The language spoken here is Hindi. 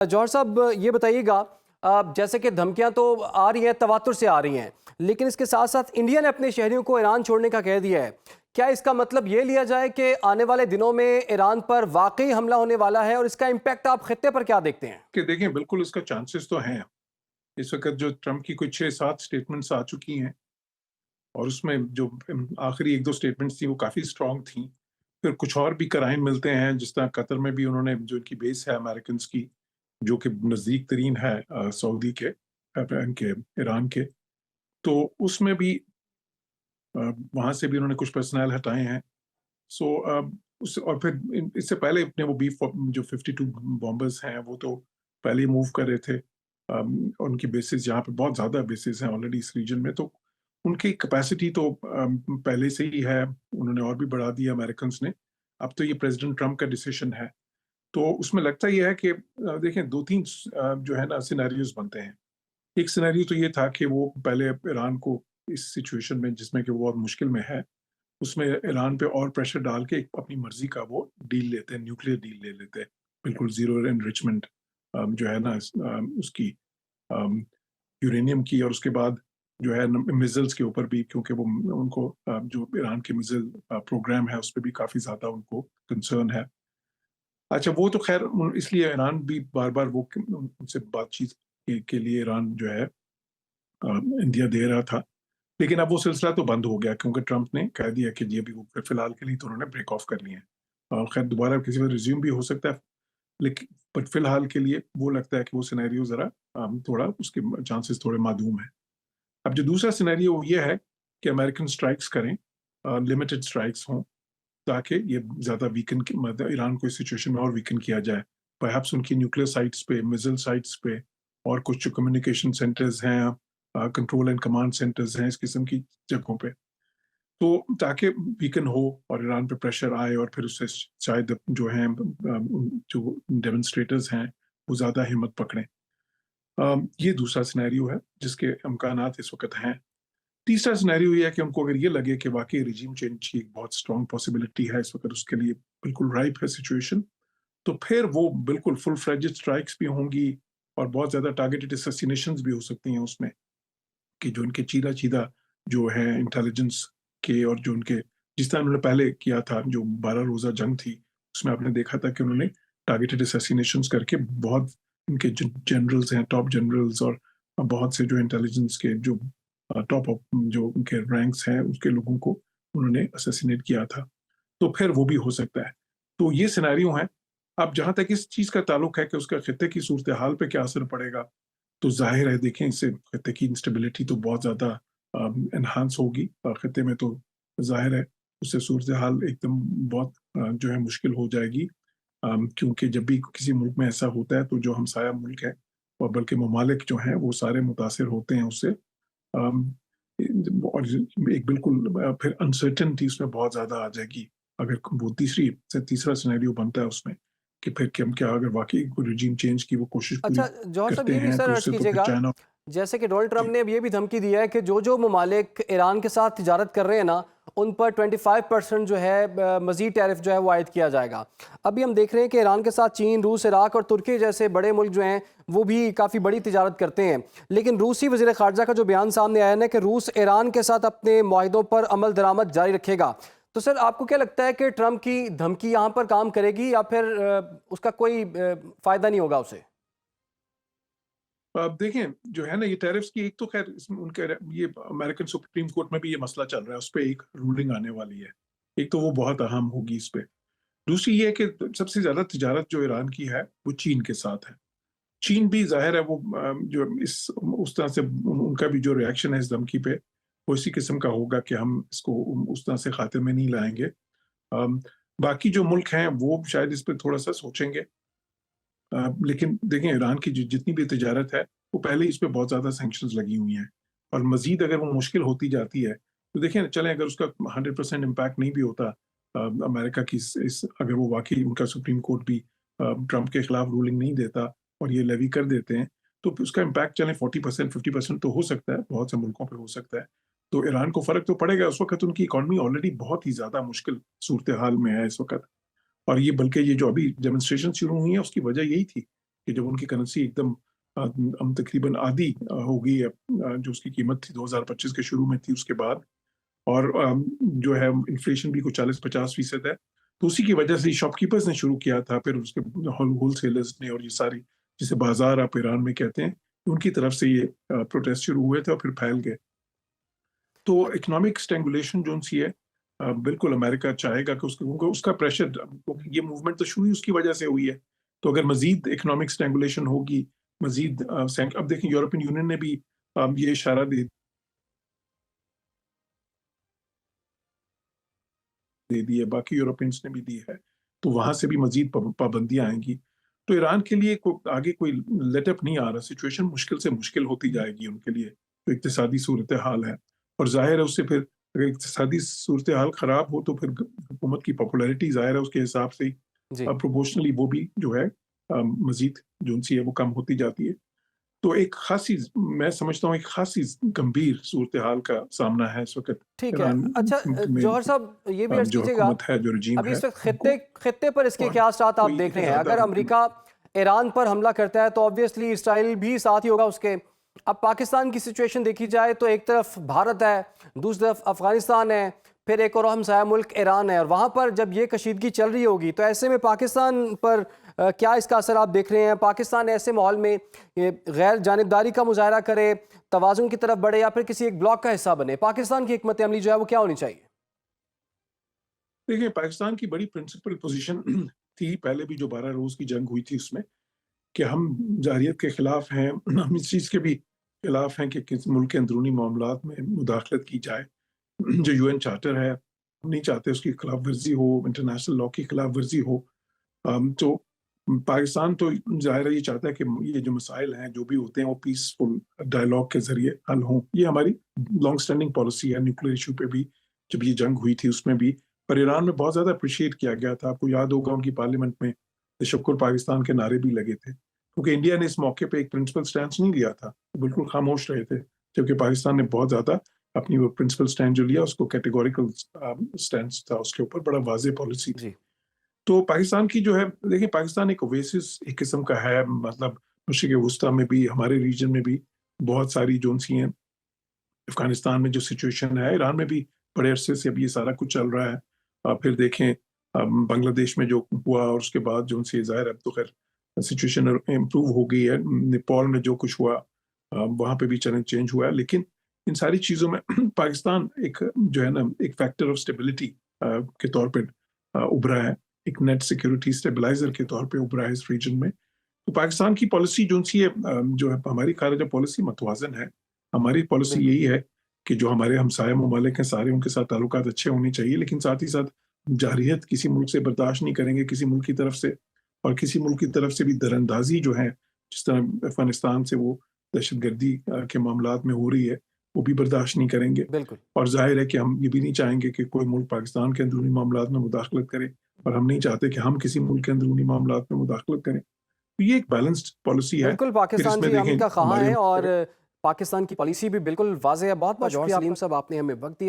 जौहर साहब ये बताइएगा, जैसे कि धमकियां तो आ रही हैं, तवातुर से आ रही हैं, लेकिन इसके साथ साथ इंडिया ने अपने शहरियों को ईरान छोड़ने का कह दिया है। क्या इसका मतलब ये लिया जाए कि आने वाले दिनों में ईरान पर वाकई हमला होने वाला है, और इसका इम्पैक्ट आप खित्ते पर क्या देखते हैं? कि देखें, बिल्कुल इसका चांसेस तो हैं। इस वक़्त जो ट्रंप की कुछ 6-7 स्टेटमेंट्स आ चुकी हैं और उसमें जो आखिरी 1-2 स्टेटमेंट्स थी वो काफ़ी स्ट्रॉन्ग थी। फिर कुछ और भी कराइन मिलते हैं, जिस तरह कतर में भी उन्होंने जो इनकी बेस है अमेरिकन्स की, जो कि नज़दीक तरीन है सऊदी के, इनके ईरान के, तो उसमें भी वहाँ से भी उन्होंने कुछ पर्सनल हटाए हैं। सो उस और फिर इससे पहले अपने वो जो 52 बॉम्बर्स हैं, वो तो पहले ही मूव कर रहे थे। उनकी बेसिस जहाँ पे बहुत ज़्यादा बेसिस हैं ऑलरेडी इस रीजन में, तो उनकी कैपेसिटी तो पहले से ही है, उन्होंने और भी बढ़ा दी अमेरिकन्स ने। अब तो ये प्रेसिडेंट ट्रंप का डिसीजन है। तो उसमें लगता ये है कि देखें 2-3 जो है ना सिनेरियोज़ बनते हैं। एक सिनेरियो तो ये था कि वो पहले ईरान को इस सिचुएशन में, जिसमें कि वो बहुत मुश्किल में है, उसमें ईरान पे और प्रेशर डाल के अपनी मर्ज़ी का वो डील लेते हैं, न्यूक्लियर डील ले लेते हैं। बिल्कुल ज़ीरो एनरिचमेंट जो है ना उसकी अम, यूरेनियम की, और उसके बाद जो है न मिसाइल्स के ऊपर भी, क्योंकि वो उनको जो ईरान के मिसाइल प्रोग्राम है, उस पे भी काफ़ी ज़्यादा उनको कंसर्न है। अच्छा, वो तो ख़ैर इसलिए ईरान भी बार-बार वो उनसे बातचीत के लिए ईरान जो है इंडिया दे रहा था। लेकिन अब वो सिलसिला तो बंद हो गया, क्योंकि ट्रंप ने कह दिया कि जी अभी वो फिलहाल के लिए तो उन्होंने ब्रेक ऑफ कर लिए हैं। खैर दोबारा किसी वक़्त रिज़्यूम भी हो सकता है, लेकिन बट फिलहाल के लिए वो लगता है कि वो सिनेरियो ज़रा थोड़ा उसके चांसेस थोड़े मादूम हैं। अब जो दूसरा सिनेरियो वो ये है कि अमेरिकन स्ट्राइक्स करें, लिमिटेड स्ट्राइक्स हों, ताकि ये ज़्यादा वीकन मतलब ईरान को इस सिचुएशन में और वीकन किया जाए। परहैप्स उनकी न्यूक्लियर साइट्स पे, मिसाइल साइट्स पे, और कुछ जो कम्युनिकेशन सेंटर्स हैं, कंट्रोल एंड कमांड सेंटर्स हैं, इस किस्म की जगहों पे। तो ताकि वीकन हो और ईरान पे प्रेशर आए, और फिर उससे शायद जो हैं जो डेमोन्स्ट्रेटर्स हैं, वो ज़्यादा हिम्मत पकड़ें। ये दूसरा सिनेरियो है जिसके इम्कानात इस वक़्त हैं। तीसरा सिनेरियो ये है कि उनको अगर ये लगे कि वाक़ई रिजीम चेंज की एक बहुत स्ट्रॉन्ग पॉसिबिलिटी है इस वक़्त, उसके लिए बिल्कुल राइप है सिचुएशन, तो फिर वो बिल्कुल फुल फ्लेजेड स्ट्राइक्स भी होंगी, और बहुत ज़्यादा टारगेटेड असैसिनेशंस भी हो सकती हैं उसमें, कि जो उनके चीदा-चीदा जो है इंटेलिजेंस के, और जो उनके जिस तरह उन्होंने पहले किया था, जो 12 रोज़ा जंग थी, उसमें आपने देखा था कि उन्होंने टारगेटेड असैसिनेशंस करके बहुत उनके जो जनरल्स हैं, टॉप जनरल्स, और बहुत से जो इंटेलिजेंस के जो टॉप ऑफ जो उनके रैंक्स हैं, उसके लोगों को उन्होंने असैसिनेट किया था। तो फिर वो भी हो सकता है। तो ये सिनेरियो हैं। अब जहाँ तक इस चीज़ का ताल्लुक है कि उसका खित्ते की सूरत-ए-हाल पे क्या असर पड़ेगा, तो ज़ाहिर है देखें, इससे खित्ते की इंस्टेबिलिटी तो बहुत ज़्यादा एनहांस होगी। खित्ते में तो ज़ाहिर है उससे सूरत-ए-हाल एकदम बहुत जो है मुश्किल हो जाएगी। क्योंकि जब भी किसी मुल्क में ऐसा होता है, तो जो हमसाया मुल्क है, और बल्कि ममालिक जो हैं, वो सारे मुतासिर होते हैं उससे। अम, और एक बिल्कुल फिर अनसर्टेनिटी उसमें बहुत ज़्यादा आ जाएगी। अगर वो तीसरा सिनेरियो बनता है उसमें, कि फिर कि हम क्या अगर वाक़ई रिजीम चेंज की वो कोशिश पूरी अच्छा, जौहर साहब करते ये भी हैं, सर तो अर्ज़ उससे तो फिर कीजिएगा, चाइना। जैसे कि डोनाल्ड ट्रंप जी। ने अब ये भी धमकी दी है कि जो ममालिक ईरान के साथ तिजारत कर रहे हैं ना, उन पर 25% जो है मज़ीद टैरिफ जो है वो आयद किया जाएगा। अभी हम देख रहे हैं कि ईरान के साथ चीन, रूस, इराक और तुर्की जैसे बड़े मुल्क जो हैं वो भी काफ़ी बड़ी तिजारत करते हैं। लेकिन रूसी वज़ीर ख़ारजा का जो बयान सामने आया है ना कि रूस ईरान के साथ अपने मुआहिदों पर अमल दरामद जारी रखेगा। तो सर आपको क्या लगता है कि ट्रंप की धमकी यहाँ पर काम करेगी, या फिर उसका कोई फ़ायदा नहीं होगा उसे? अब देखें, जो है ना ये टैरिफ्स की, एक तो ख़ैर इसमें उनके ये अमेरिकन सुप्रीम कोर्ट में भी ये मसला चल रहा है, उसपे एक रूलिंग आने वाली है। एक तो वो बहुत अहम होगी इस पे। दूसरी ये है कि सबसे ज़्यादा तिजारत जो ईरान की है, वो चीन के साथ है। चीन भी ज़ाहिर है वो जो इस उस तरह से उनका भी जो रिएक्शन है इस धमकी पे, वो इसी किस्म का होगा कि हम इसको उस तरह से खाते में नहीं लाएँगे। अम, बाकी जो मुल्क हैं वो शायद इस पे थोड़ा-सा सोचेंगे। लेकिन देखें, ईरान की जितनी भी तिजारत है, वो पहले ही इस पे बहुत ज़्यादा सैंक्शंस लगी हुई हैं, और मज़ीद अगर वो मुश्किल होती जाती है, तो देखिए चलें, अगर उसका 100% इम्पैक्ट नहीं भी होता, अमेरिका की इस अगर वो वाक़ई उनका सुप्रीम कोर्ट भी ट्रंप के खिलाफ रूलिंग नहीं देता और ये लेवी कर देते हैं, तो उसका इम्पैक्ट चलें 40% 50% तो हो सकता है, बहुत से मुल्कों पे हो सकता है। तो ईरान को फ़र्क तो पड़ेगा, उस वक़्त उनकी इकॉनमी ऑलरेडी बहुत ही ज़्यादा मुश्किल सूरत-ए-हाल में है इस वक़्त। और ये बल्कि ये जो अभी डेमोन्स्ट्रेशन शुरू हुई हैं, उसकी वजह यही थी कि जब उनकी करेंसी एकदम तकरीबन आधी हो गई है जो उसकी कीमत थी 2025 के शुरू में थी उसके बाद, और जो है इन्फ्लेशन भी कुछ 40-50% है। तो उसी की वजह से शॉपकीपर्स ने शुरू किया था, फिर उसके होलसेलर्स ने, और ये सारी जिसे बाजार आप ईरान में कहते हैं, उनकी तरफ से ये प्रोटेस्ट शुरू हुए थे और फिर फैल गए। तो इकोनॉमिक स्ट्रैंगुलेशन जो सी है, बिल्कुल अमेरिका चाहेगा कि उसका प्रेशर, ये मूवमेंट तो शुरू ही उसकी वजह से हुई है। तो अगर मजीद इकोनॉमिक स्ट्रैंगुलेशन होगी, मजीद अब देखें यूरोपियन यूनियन ने भी ये इशारा दे दी है, बाकी यूरोपियंस ने भी दी है, तो वहां से भी मजीद पाबंदियां आएंगी। तो ईरान के लिए आगे कोई लेटअप नहीं आ रहा, सिचुएशन मुश्किल से मुश्किल होती जाएगी उनके लिए, जो इक्तिसादी सूरत हाल है। और जाहिर है उससे फिर अगर इक्तिसादी सूरत हाल खराब हो तो फिर हुकूमत की पॉपुलैरिटी जाहिर है उसके हिसाब से जी। प्रोपोर्शनली वो भी जो है मजीद जो उनसी है वो कम होती जाती है। तो एक खासी, मैं समझता हूँ एक खासी गंभीर सूरत हाल का सामना है इस वक्त ठीक है। ईरान अच्छा, में। जौहर साहब ये भी अर्ज़ जो कीजिएगा, हुकूमत है, जो रजीम अभी है, इस वक्त उनको खित्ते पर इसके और क्या असरात आप कोई देख रहे हैं? ज़्यादा अगर अमेरिका ईरान पर हमला करता है तो ऑब्वियसली इसराइल भी साथ ही होगा उसके। अब पाकिस्तान की सिचुएशन देखी जाए तो एक तरफ भारत है, दूसरी तरफ अफगानिस्तान है, फिर एक और हमसाया मुल्क ईरान है, और वहाँ पर जब ये कशीदगी चल रही होगी तो ऐसे में पाकिस्तान पर क्या इसका असर आप देख रहे हैं? पाकिस्तान ऐसे माहौल में ये गैर जानिबदारी का मुजाहरा करे, तवाज़ुन की तरफ बढ़े, या फिर किसी एक ब्लॉक का हिस्सा बने? पाकिस्तान की हिकमत अमली जो है वो क्या होनी चाहिए? देखिए, पाकिस्तान की बड़ी प्रिंसिपल पोजीशन थी पहले भी, जो 12 रोज की जंग हुई थी उसमें, कि हम जारियत के खिलाफ हैं, हम इस चीज़ के भी खिलाफ हैं कि किसी मुल्क के अंदरूनी मामलात में मुदाखलत की जाए। जो यूएन चार्टर है, हम नहीं चाहते उसकी खिलाफ वर्जी हो, इंटरनेशनल लॉ की खिलाफ वर्जी हो। तो पाकिस्तान तो ज़ाहिर है ये चाहता है कि ये जो मसाइल हैं, जो भी होते हैं, वो पीसफुल डायलॉग के ज़रिए हल हों। ये हमारी लॉन्ग स्टैंडिंग पॉलिसी है, न्यूक्लियर इश्यू पे भी, जब ये जंग हुई थी उसमें भी। पर ईरान में बहुत ज़्यादा अप्रिशिएट किया गया था। आपको याद होगा उनकी पार्लियामेंट में तशक्कुर पाकिस्तान के नारे भी लगे थे। क्योंकि इंडिया ने इस मौके पे एक प्रिंसिपल स्टैंस नहीं लिया था, बिल्कुल खामोश रहे थे। जबकि पाकिस्तान ने बहुत ज़्यादा अपनी वो प्रिंसिपल स्टैंड जो लिया, उसको कैटेगोरिकल स्टैंस था उसके ऊपर, बड़ा वाज़ेह पॉलिसी थी। जी। तो पाकिस्तान की जो है, देखिए पाकिस्तान एक ओएसिस एक किस्म का है, मतलब मशरिक़ वुस्ता में भी, हमारे रीजन में भी बहुत सारी जोन सी हैं। अफगानिस्तान में जो सिचुएशन है, ईरान में भी बड़े अरसे से अभी ये सारा कुछ चल रहा है। फिर देखें बांग्लादेश में जो हुआ, और उसके बाद जो उनसे ज़ाहिर अब तो खैर सिचुएशन इम्प्रूव हो गई है। नेपाल में जो कुछ हुआ, वहाँ पे भी चेंज हुआ है, लेकिन इन सारी चीज़ों में पाकिस्तान एक जो है ना, एक फैक्टर ऑफ स्टेबिलिटी के तौर पे उभरा है, एक नेट सिक्योरिटी स्टेबलाइजर के तौर पे उभरा है इस रीजन में। तो पाकिस्तान की पॉलिसी जो सी है, जो है हमारी खारिजा पॉलिसी मतवाज़न है। हमारी पॉलिसी बिल्कुल। यही है कि जो हमारे हमसाया ममालिक हैं सारे, उनके साथ ताल्लुकात अच्छे होने चाहिए, लेकिन साथ ही साथ जारहियत किसी मुल्क से बर्दाश्त नहीं करेंगे, किसी मुल्क की तरफ से। और किसी मुल्क की तरफ से भी दरअंदाजी जो है, जिस तरह अफगानिस्तान से वो दहशतगर्दी के मामलात में हो रही है, वो भी बर्दाश्त नहीं करेंगे। बिल्कुल। और ज़ाहिर है कि हम ये भी नहीं चाहेंगे कि कोई मुल्क पाकिस्तान के अंदरूनी मामलात में मुदाखलत करे, और हम नहीं चाहते कि हम किसी मुल्क के अंदरूनी मामलात में मुदाखलत करें। तो ये एक बैलेंस्ड पॉलिसी है। बिल्कुल, फिर पाकिस्तान इसमें जी देखें अमन का ख़वां हमारे है और पाकिस्तान की पॉलिसी भी बिल्कुल वाज़ेह है। बहुत बहुत शुक्रिया सलीम साहब, आपने हमें वक्त दिया।